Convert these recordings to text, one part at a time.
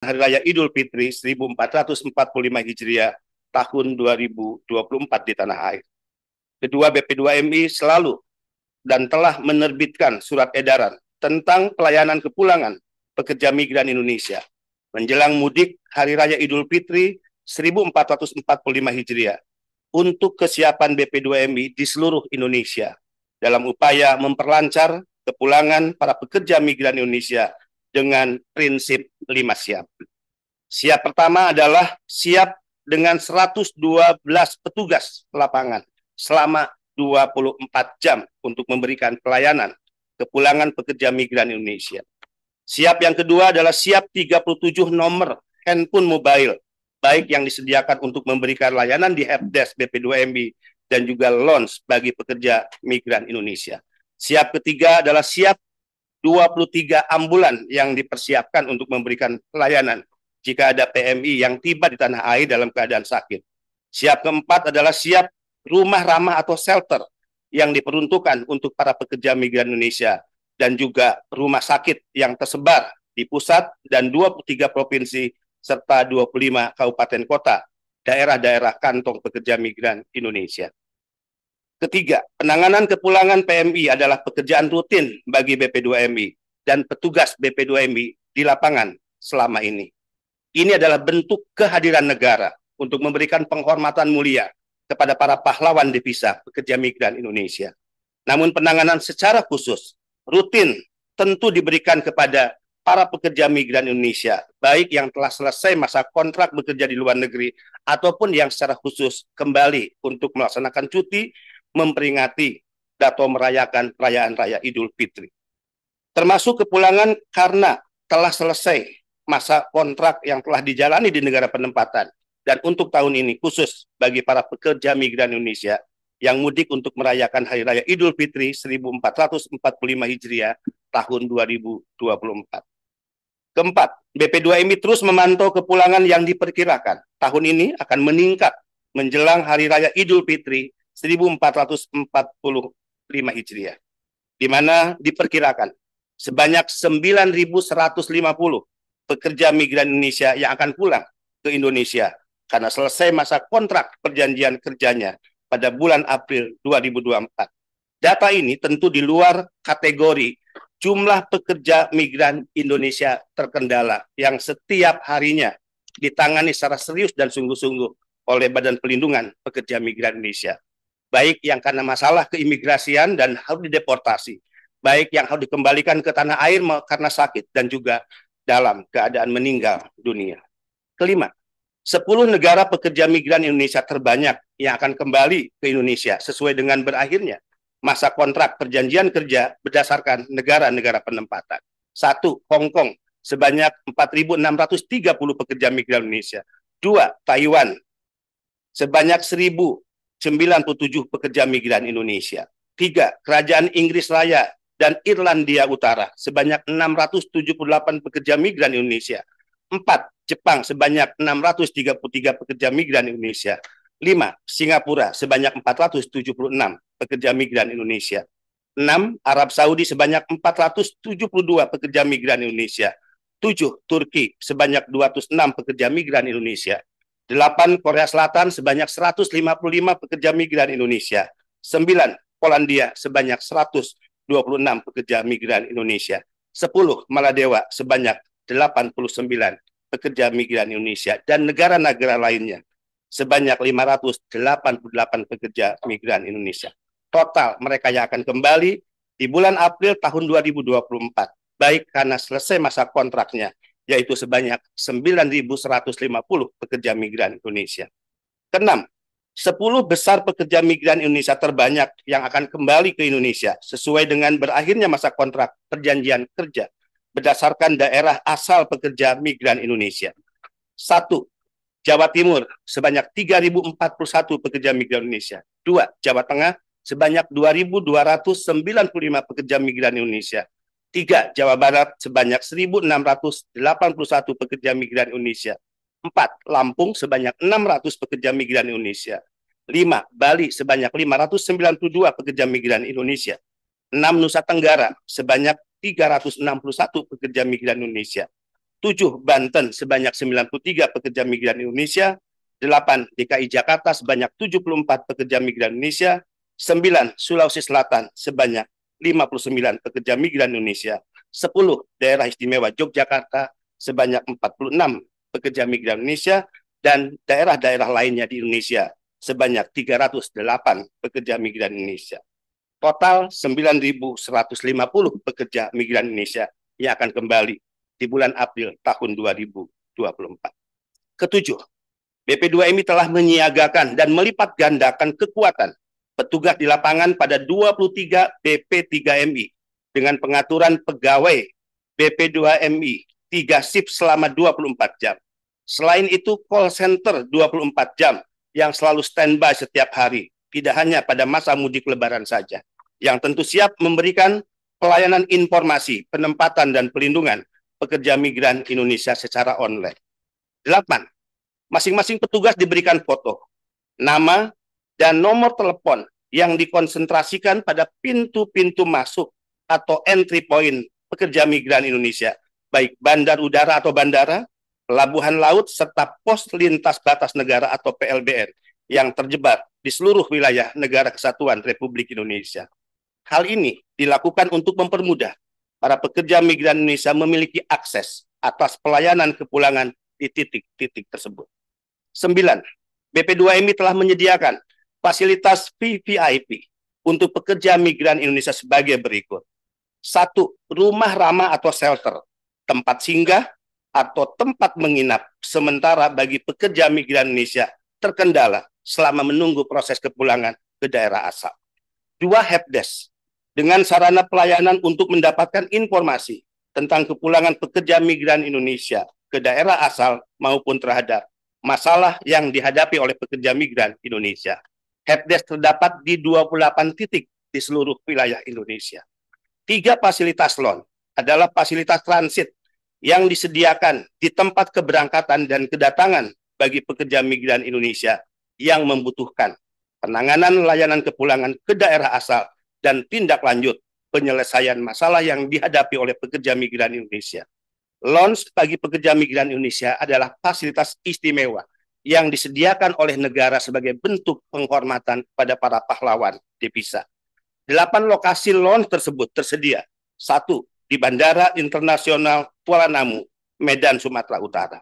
Hari Raya Idul Fitri 1445 Hijriah tahun 2024 di tanah air. Kedua, BP2MI selalu dan telah menerbitkan surat edaran tentang pelayanan kepulangan pekerja migran Indonesia menjelang mudik Hari Raya Idul Fitri 1445 Hijriah untuk kesiapan BP2MI di seluruh Indonesia dalam upaya memperlancar kepulangan para pekerja migran Indonesia dengan prinsip 5 siap. Siap pertama adalah siap dengan 112 petugas lapangan selama 24 jam untuk memberikan pelayanan kepulangan pekerja migran Indonesia. Siap yang kedua adalah siap 37 nomor handphone mobile, baik yang disediakan untuk memberikan layanan di helpdesk BP2MI dan juga lounge bagi pekerja migran Indonesia. Siap ketiga adalah siap 23 ambulan yang dipersiapkan untuk memberikan pelayanan jika ada PMI yang tiba di tanah air dalam keadaan sakit. Siap keempat adalah siap rumah ramah atau shelter yang diperuntukkan untuk para pekerja migran Indonesia dan juga rumah sakit yang tersebar di pusat dan 23 provinsi serta 25 kabupaten kota, daerah-daerah kantong pekerja migran Indonesia. Ketiga, penanganan kepulangan PMI adalah pekerjaan rutin bagi BP2MI dan petugas BP2MI di lapangan selama ini. Ini adalah bentuk kehadiran negara untuk memberikan penghormatan mulia kepada para pahlawan devisa pekerja migran Indonesia. Namun penanganan secara khusus, rutin, tentu diberikan kepada para pekerja migran Indonesia, baik yang telah selesai masa kontrak bekerja di luar negeri, ataupun yang secara khusus kembali untuk melaksanakan cuti, memperingati atau merayakan perayaan Raya Idul Fitri. Termasuk kepulangan karena telah selesai masa kontrak yang telah dijalani di negara penempatan. Dan untuk tahun ini khusus bagi para pekerja migran Indonesia yang mudik untuk merayakan Hari Raya Idul Fitri 1445 Hijriah tahun 2024. Keempat, BP2MI terus memantau kepulangan yang diperkirakan tahun ini akan meningkat menjelang Hari Raya Idul Fitri 1445 Hijriah, di mana diperkirakan sebanyak 9.150 pekerja migran Indonesia yang akan pulang ke Indonesia karena selesai masa kontrak perjanjian kerjanya pada bulan April 2024. Data ini tentu di luar kategori jumlah pekerja migran Indonesia terkendala yang setiap harinya ditangani secara serius dan sungguh-sungguh oleh Badan Pelindungan Pekerja Migran Indonesia. Baik yang karena masalah keimigrasian dan harus dideportasi, baik yang harus dikembalikan ke tanah air karena sakit dan juga dalam keadaan meninggal dunia. Kelima, 10 negara pekerja migran Indonesia terbanyak yang akan kembali ke Indonesia sesuai dengan berakhirnya masa kontrak perjanjian kerja berdasarkan negara-negara penempatan. 1. Hong Kong sebanyak 4.630 pekerja migran Indonesia. 2. Taiwan sebanyak 1.097 pekerja migran Indonesia. 3. Kerajaan Inggris Raya dan Irlandia Utara sebanyak 678 pekerja migran Indonesia. 4. Jepang sebanyak 633 pekerja migran Indonesia. 5. Singapura sebanyak 476 pekerja migran Indonesia. 6. Arab Saudi sebanyak 472 pekerja migran Indonesia. 7. Turki sebanyak 206 pekerja migran Indonesia. 8. Korea Selatan sebanyak 155 pekerja migran Indonesia. 9. Polandia sebanyak 126 pekerja migran Indonesia. 10. Maladewa sebanyak 89 pekerja migran Indonesia dan negara-negara lainnya sebanyak 588 pekerja migran Indonesia. Total mereka yang akan kembali di bulan April tahun 2024, baik karena selesai masa kontraknya, yaitu sebanyak 9.150 pekerja migran Indonesia. Keenam, 10 besar pekerja migran Indonesia terbanyak yang akan kembali ke Indonesia sesuai dengan berakhirnya masa kontrak perjanjian kerja berdasarkan daerah asal pekerja migran Indonesia. 1. Jawa Timur sebanyak 3.041 pekerja migran Indonesia. 2. Jawa Tengah sebanyak 2.295 pekerja migran Indonesia. 3. Jawa Barat sebanyak 1.681 pekerja migran Indonesia. 4. Lampung sebanyak 600 pekerja migran Indonesia. 5. Bali sebanyak 592 pekerja migran Indonesia. 6. Nusa Tenggara sebanyak 361 pekerja migran Indonesia. 7 Banten sebanyak 93 pekerja migran Indonesia, 8 DKI Jakarta sebanyak 74 pekerja migran Indonesia, 9 Sulawesi Selatan sebanyak 59 pekerja migran Indonesia, 10 Daerah Istimewa Yogyakarta sebanyak 46 pekerja migran Indonesia, dan daerah-daerah lainnya di Indonesia sebanyak 308 pekerja migran Indonesia. Total 9.150 pekerja migran Indonesia yang akan kembali di bulan April tahun 2024. Ketujuh, BP2MI telah menyiagakan dan melipat gandakan kekuatan petugas di lapangan pada 23 BP3MI dengan pengaturan pegawai BP2MI 3 shift selama 24 jam. Selain itu, call center 24 jam yang selalu standby setiap hari, tidak hanya pada masa mudik lebaran saja, yang tentu siap memberikan pelayanan informasi, penempatan, dan pelindungan pekerja migran Indonesia secara online. 8. Masing-masing petugas diberikan foto, nama, dan nomor telepon yang dikonsentrasikan pada pintu-pintu masuk atau entry point pekerja migran Indonesia, baik bandar udara atau bandara, pelabuhan laut, serta pos lintas batas negara atau PLBN yang tersebar di seluruh wilayah Negara Kesatuan Republik Indonesia. Hal ini dilakukan untuk mempermudah para pekerja migran Indonesia memiliki akses atas pelayanan kepulangan di titik-titik tersebut. 9. BP2MI telah menyediakan fasilitas VVIP untuk pekerja migran Indonesia sebagai berikut. 1. Rumah ramah atau shelter, tempat singgah atau tempat menginap sementara bagi pekerja migran Indonesia terkendala selama menunggu proses kepulangan ke daerah asal. 2. Helpdesk, dengan sarana pelayanan untuk mendapatkan informasi tentang kepulangan pekerja migran Indonesia ke daerah asal maupun terhadap masalah yang dihadapi oleh pekerja migran Indonesia. Helpdesk terdapat di 28 titik di seluruh wilayah Indonesia. 3. Fasilitas lounge adalah fasilitas transit yang disediakan di tempat keberangkatan dan kedatangan bagi pekerja migran Indonesia yang membutuhkan penanganan layanan kepulangan ke daerah asal dan tindak lanjut penyelesaian masalah yang dihadapi oleh pekerja migran Indonesia. Lounge bagi pekerja migran Indonesia adalah fasilitas istimewa yang disediakan oleh negara sebagai bentuk penghormatan pada para pahlawan devisa. 8 lokasi lounge tersebut tersedia. 1. Di Bandara Internasional Kuala Namu, Medan, Sumatera Utara.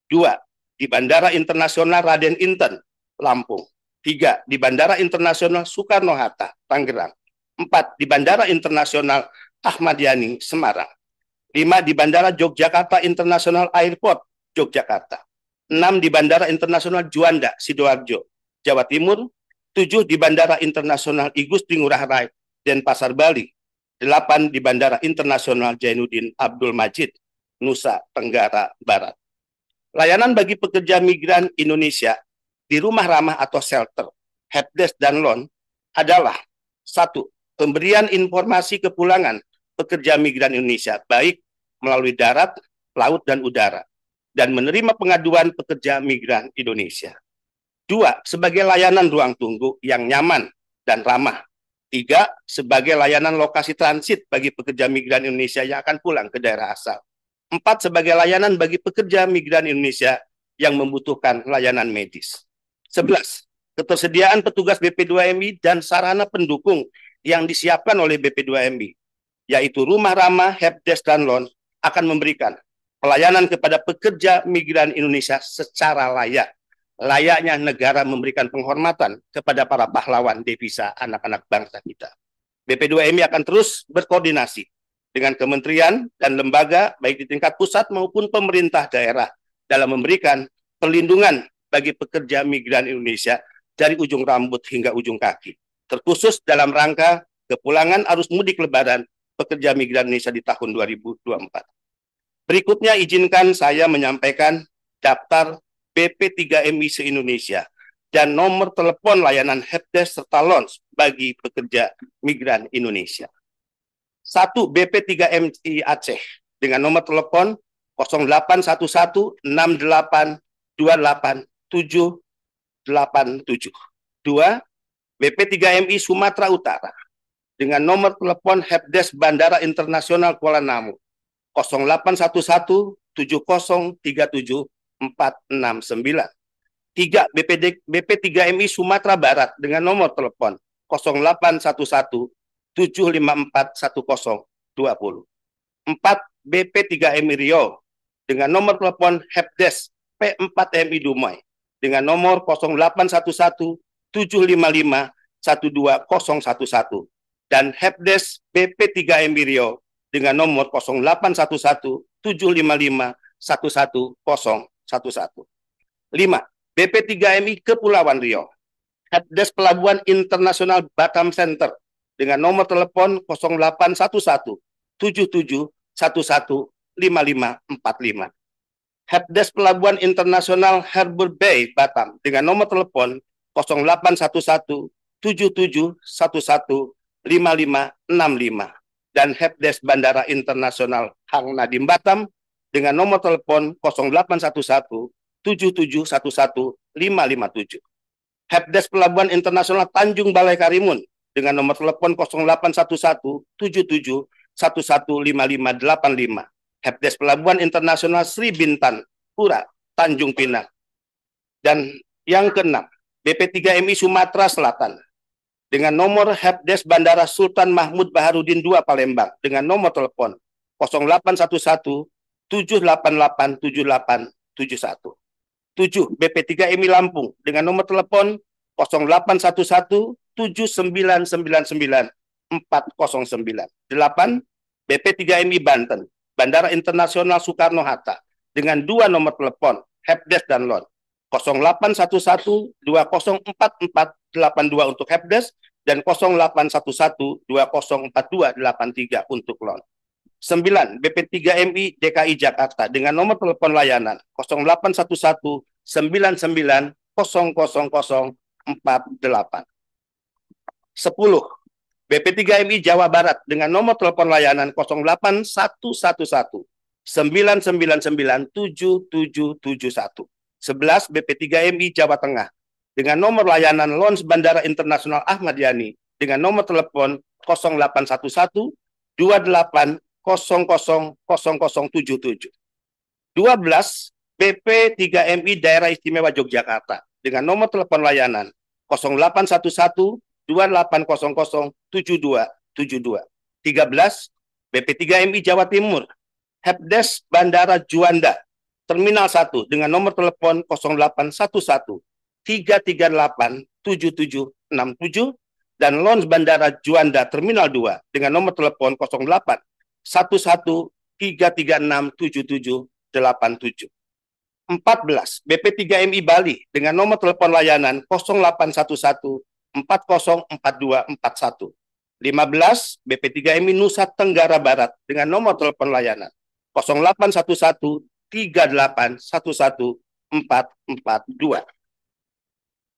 2. Di Bandara Internasional Raden Inten, Lampung. 3. Di Bandara Internasional Soekarno-Hatta, Tangerang. 4. Di Bandara Internasional Ahmad Yani, Semarang. 5. Di Bandara Yogyakarta International Airport, Yogyakarta. 6. Di Bandara Internasional Juanda, Sidoarjo, Jawa Timur. 7. Di Bandara Internasional I Gusti Ngurah Rai, Denpasar, Bali. 8. Di Bandara Internasional Jainuddin Abdul Majid, Nusa Tenggara Barat. Layanan bagi pekerja migran Indonesia di rumah ramah atau shelter, helpdesk, dan lounge adalah 1. Pemberian informasi kepulangan pekerja migran Indonesia, baik melalui darat, laut, dan udara, dan menerima pengaduan pekerja migran Indonesia. 2. Sebagai layanan ruang tunggu yang nyaman dan ramah. 3. Sebagai layanan lokasi transit bagi pekerja migran Indonesia yang akan pulang ke daerah asal. 4. Sebagai layanan bagi pekerja migran Indonesia yang membutuhkan layanan medis. 11. Ketersediaan petugas BP2MI dan sarana pendukung yang disiapkan oleh BP2MI, yaitu rumah ramah, helpdesk, dan lounge, akan memberikan pelayanan kepada pekerja migran Indonesia secara layak. Layaknya negara memberikan penghormatan kepada para pahlawan devisa anak-anak bangsa kita. BP2MI akan terus berkoordinasi dengan kementerian dan lembaga baik di tingkat pusat maupun pemerintah daerah dalam memberikan perlindungan bagi pekerja migran Indonesia dari ujung rambut hingga ujung kaki, terkhusus dalam rangka kepulangan arus mudik lebaran pekerja migran Indonesia di tahun 2024. Berikutnya izinkan saya menyampaikan daftar BP3MI se-Indonesia dan nomor telepon layanan helpdesk serta lounge bagi pekerja migran Indonesia. 1. BP3MI Aceh dengan nomor telepon 0811 68 28 787. 2. BP3MI Sumatera Utara dengan nomor telepon helpdesk Bandara Internasional Kuala Namu 0811 08170374669. 3. BP3MI Sumatera Barat dengan nomor telepon 0811754120. 4. BP3MI Riau dengan nomor telepon Helpdesk P4MI Dumai dengan nomor 081175512011 dan Helpdesk BP3MI Riau dengan nomor 081175511011. 5. BP3MI Kepulauan Riau, Helpdesk Pelabuhan Internasional Batam Center dengan nomor telepon 081177115545. Helpdesk Pelabuhan Internasional Harbour Bay Batam dengan nomor telepon 081177115565 dan Helpdesk Bandara Internasional Hang Nadiem Batam dengan nomor telepon 081177115557. Helpdesk Pelabuhan Internasional Tanjung Balai Karimun dengan nomor telepon 081177115585. Helpdesk Pelabuhan Internasional Sri Bintan Pura Tanjung Pinang. Dan yang keenam, BP3MI Sumatera Selatan dengan nomor Helpdesk Bandara Sultan Mahmud Baharudin II Palembang dengan nomor telepon 081178887871. 7. BP3MI Lampung dengan nomor telepon 081179994409. 8. BP3MI Banten Bandara Internasional Soekarno-Hatta dengan dua nomor telepon Helpdesk dan LON 0811204482 untuk Helpdesk dan 0811204283 untuk LON. 9. BP3MI DKI Jakarta dengan nomor telepon layanan 081199000048. 10. BP3MI Jawa Barat dengan nomor telepon layanan 081199977771. 11. BP3MI Jawa Tengah dengan nomor layanan launch Bandara Internasional Ahmad Yani dengan nomor telepon 081128000077. 12. BP3MI Daerah Istimewa Yogyakarta dengan nomor telepon layanan 081128007272. 13. BP3MI Jawa Timur Helpdesk Bandara Juanda Terminal 1 dengan nomor telepon 081133877767 dan launch Bandara Juanda Terminal 2 dengan nomor telepon 081133677787. 14. BP3MI Bali dengan nomor telepon layanan 0811404241. 15. BP3MI Nusa Tenggara Barat dengan nomor telepon layanan 081138114442.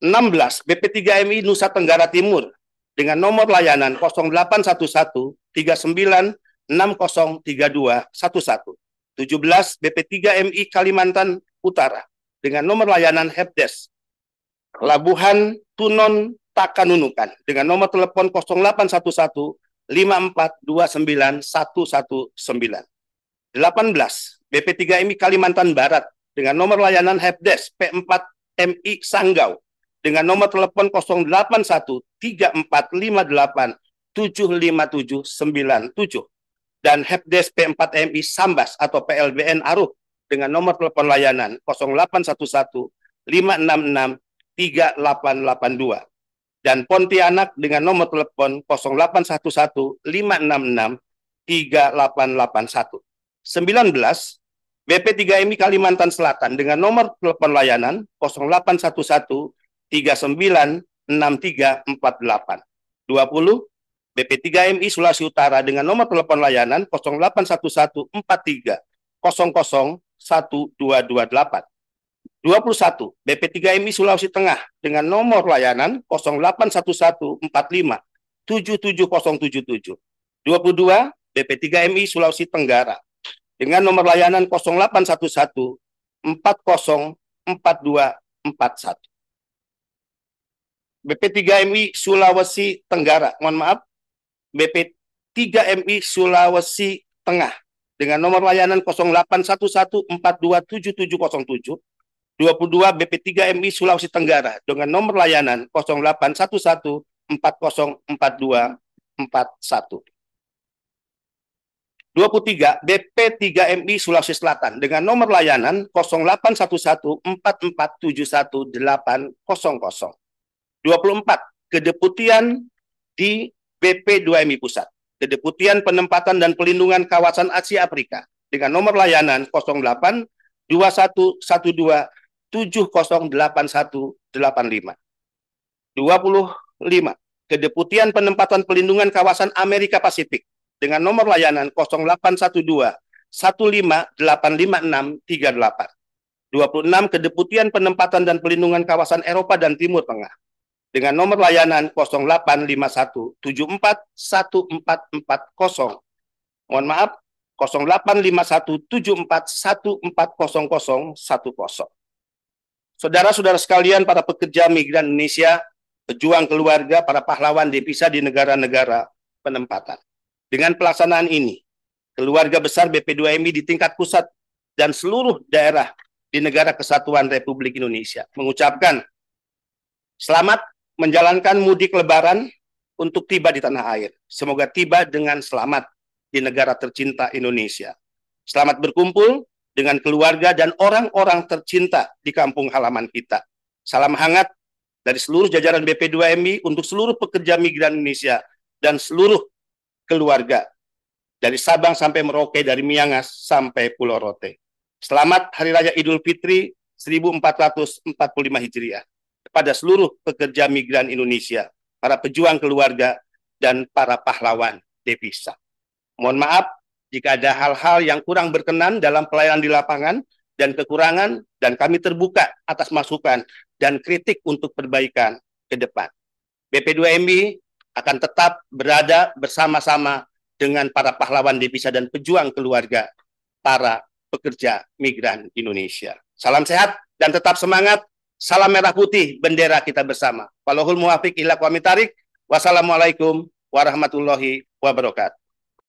16. BP3MI Nusa Tenggara Timur dengan nomor layanan 081139603211. 17. BP3MI Kalimantan Utara dengan nomor layanan Helpdesk Labuhan Tunon Takanunukan dengan nomor telepon 081154291119. 18. BP3MI Kalimantan Barat dengan nomor layanan Helpdesk P4MI Sanggau dengan nomor telepon 08813458757797 dan Helpdesk P4MI Sambas atau PLBN Aruk dengan nomor telepon layanan 081156638882 dan Pontianak dengan nomor telepon 081156638881. 19. BP3MI Kalimantan Selatan dengan nomor telepon layanan 0811396348. 20. BP3MI Sulawesi Utara dengan nomor telepon layanan 081143001228. 21. BP3MI Sulawesi Tengah dengan nomor layanan 0811457777. 22. BP3MI Sulawesi Tenggara dengan nomor layanan 0811404241. BP3MI Sulawesi Tenggara, mohon maaf, BP3MI Sulawesi Tengah dengan nomor layanan 0811427707, 22 BP3MI Sulawesi Tenggara dengan nomor layanan 0811404241. 23 BP3MI Sulawesi Selatan dengan nomor layanan 081144718000. 24 Kedeputian di BP2MI Pusat, Kedeputian Penempatan dan Pelindungan Kawasan Asia Afrika dengan nomor layanan 082112708185. 25 Kedeputian Penempatan Pelindungan Kawasan Amerika Pasifik dengan nomor layanan 081215855638. 26 Kedeputian Penempatan dan Pelindungan Kawasan Eropa dan Timur Tengah dengan nomor layanan 0851741440. Mohon maaf, 085174140010. Saudara-saudara sekalian, para pekerja migran Indonesia, pejuang keluarga, para pahlawan devisa di negara-negara penempatan. Dengan pelaksanaan ini, keluarga besar BP2MI di tingkat pusat dan seluruh daerah di Negara Kesatuan Republik Indonesia mengucapkan selamat menjalankan mudik lebaran untuk tiba di tanah air. Semoga tiba dengan selamat di negara tercinta Indonesia. Selamat berkumpul dengan keluarga dan orang-orang tercinta di kampung halaman kita. Salam hangat dari seluruh jajaran BP2MI untuk seluruh pekerja migran Indonesia dan seluruh keluarga dari Sabang sampai Merauke, dari Miangas sampai Pulau Rote. Selamat Hari Raya Idul Fitri 1445 Hijriah kepada seluruh pekerja migran Indonesia, para pejuang keluarga, dan para pahlawan devisa. Mohon maaf jika ada hal-hal yang kurang berkenan dalam pelayanan di lapangan dan kekurangan, dan kami terbuka atas masukan dan kritik untuk perbaikan ke depan. BP2MI akan tetap berada bersama-sama dengan para pahlawan devisa dan pejuang keluarga, para pekerja migran Indonesia. Salam sehat dan tetap semangat. Salam merah putih, bendera kita bersama. Wallahul muwaffiq ila aqwamit thoriq. Wassalamualaikum warahmatullahi wabarakatuh.